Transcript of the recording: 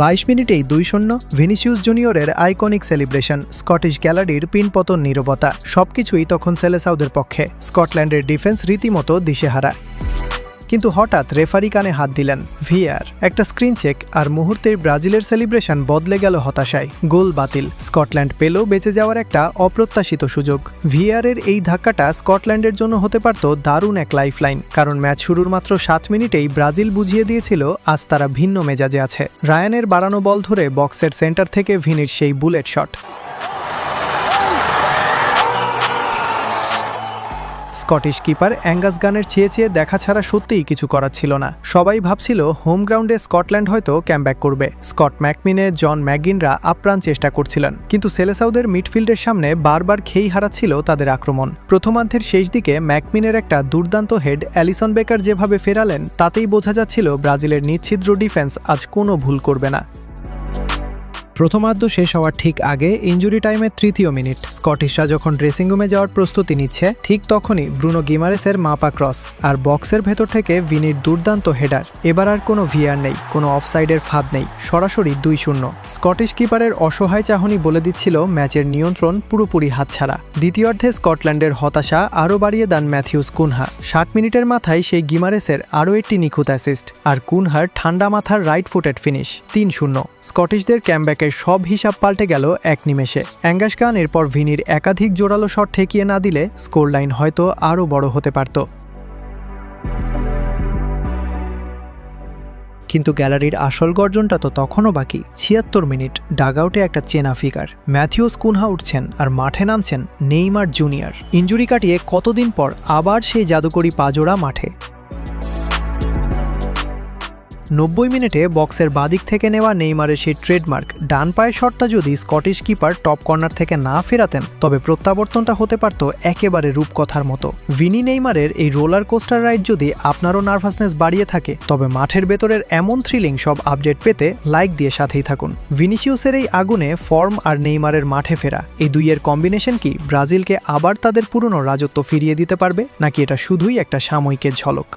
22 মিনিটেই 2-0 ভিনিসিয়াস জুনিয়রের iconic celebration, Scottish গ্যালারির পিনপতন নীরবতা, সবকিছুই তখন সেলেসাউদের পক্ষে। স্কটল্যান্ডের ডিফেন্স রীতিমতো দিশেহারা। কিন্তু হঠাৎ রেফারি কানে হাত দিলেন। ভিআর, একটা স্ক্রিন চেক, আর মুহূর্তের ব্রাজিলের সেলিব্রেশন বদলে গেল হতাশায়। গোল বাতিল। স্কটল্যান্ড পেল বেঁচে যাওয়ার একটা অপ্রত্যাশিত সুযোগ। ভিআরের এই ধাক্কাটা স্কটল্যান্ডের জন্য হতে পারত দারুণ এক লাইফলাইন, কারণ ম্যাচ শুরুর মাত্র 7 মিনিটেই ব্রাজিল বুঝিয়ে দিয়েছিল আজ তারা ভিন্ন মেজাজে আছে। রায়ানের বাড়ানো বল ধরে বক্সের সেন্টার থেকে ভিনির সেই bullet shot. Scottish keeper Angus গানের চেয়ে দেখা ছাড়া সত্যিই কিছু করার ছিল না। সবাই ভাবছিল হোম গ্রাউন্ডে স্কটল্যান্ড হয়তো ক্যামব্যাক করবে। স্কট ম্যাকমিনে, জন ম্যাকগিনরা আপ্রাণ চেষ্টা করছিলেন, কিন্তু সেলেসাউদের মিডফিল্ডের সামনে বারবার খেই হারাচ্ছিল তাদের আক্রমণ। প্রথমার্ধের শেষ দিকে ম্যাকমিনের একটা দুর্দান্ত হেড অ্যালিসন বেকার যেভাবে ফেরালেন, তাতেই বোঝা যাচ্ছিল ব্রাজিলের নিচ্ছিদ্র ডিফেন্স আজ কোনো ভুল করবে না। প্রথমার্ধ শেষ হওয়ার ঠিক আগে ইনজুরি টাইমের 3য় মিনিট, স্কটিশরা যখন ড্রেসিং রুমে যাওয়ার প্রস্তুতি নিচ্ছে, ঠিক তখনই ব্রুনো গিমারেসের মাপা ক্রস আর বক্সের ভেতর থেকে ভিনির দুর্দান্ত হেডার। এবার আর কোনো ভিআর নেই, কোনো অফসাইডের ফাঁদ নেই, সরাসরি 2-0। স্কটিশ কিপারের অসহায় চাহনি বলে দিচ্ছিল ম্যাচের নিয়ন্ত্রণ পুরোপুরি হাতছাড়া। দ্বিতীয়ার্ধে স্কটল্যান্ডের হতাশা আরও বাড়িয়ে দেন ম্যাথিউস কুনহা। 60 মিনিটের মাথায় সেই গিমারেসের আরও একটি নিখুঁত অ্যাসিস্ট, আর কুনহার ঠান্ডা মাথার রাইট ফুটেড ফিনিশ। 3-0। স্কটিশদের ক্যামব্যাকের সব হিসাব পাল্টে গেল এক নিমেষে। অ্যাঙ্গাস গান এরপর ভিনির একাধিক জোরালো শট ঠেকিয়ে না দিলে স্কোর লাইন হয়তো আরও বড় হতে পারত। কিন্তু গ্যালারির আসল গর্জনটা তো তখনও বাকি। 76 মিনিট, ডাগআউটে একটা চেনা ফিগার। ম্যাথিউস কুনহা উঠছেন আর মাঠে নামছেন নেইমার জুনিয়র। ইনজুরি কাটিয়ে কতদিন পর আবার সেই জাদুকরি পাজোড়া মাঠে। 90 মিনিটে বক্সের বাদিক থেকে নেওয়া নেইমারের সেই ট্রেডমার্ক ডান পায়ের শটটা যদি স্কটিশ কিপার টপ কর্নার থেকে না ফেরাতেন, তবে প্রত্যাবর্তনটা হতে পারত একেবারে রূপকথার মতো। ভিনি নেইমারের এই রোলার কোস্টার রাইড যদি আপনারও নার্ভাসনেস বাড়িয়ে থাকে, তবে মাঠের ভেতরের এমন থ্রিলিং সব আপডেট পেতে লাইক দিয়ে সাথেই থাকুন। ভিনিসিয়াসের এই আগুনে ফর্ম আর নেইমারের মাঠে ফেরা, এই দুইয়ের কম্বিনেশন কি ব্রাজিলকে আবার তাদের পুরনো রাজত্ব ফিরিয়ে দিতে পারবে, নাকি এটা শুধুই একটা সাময়িকের ঝলক?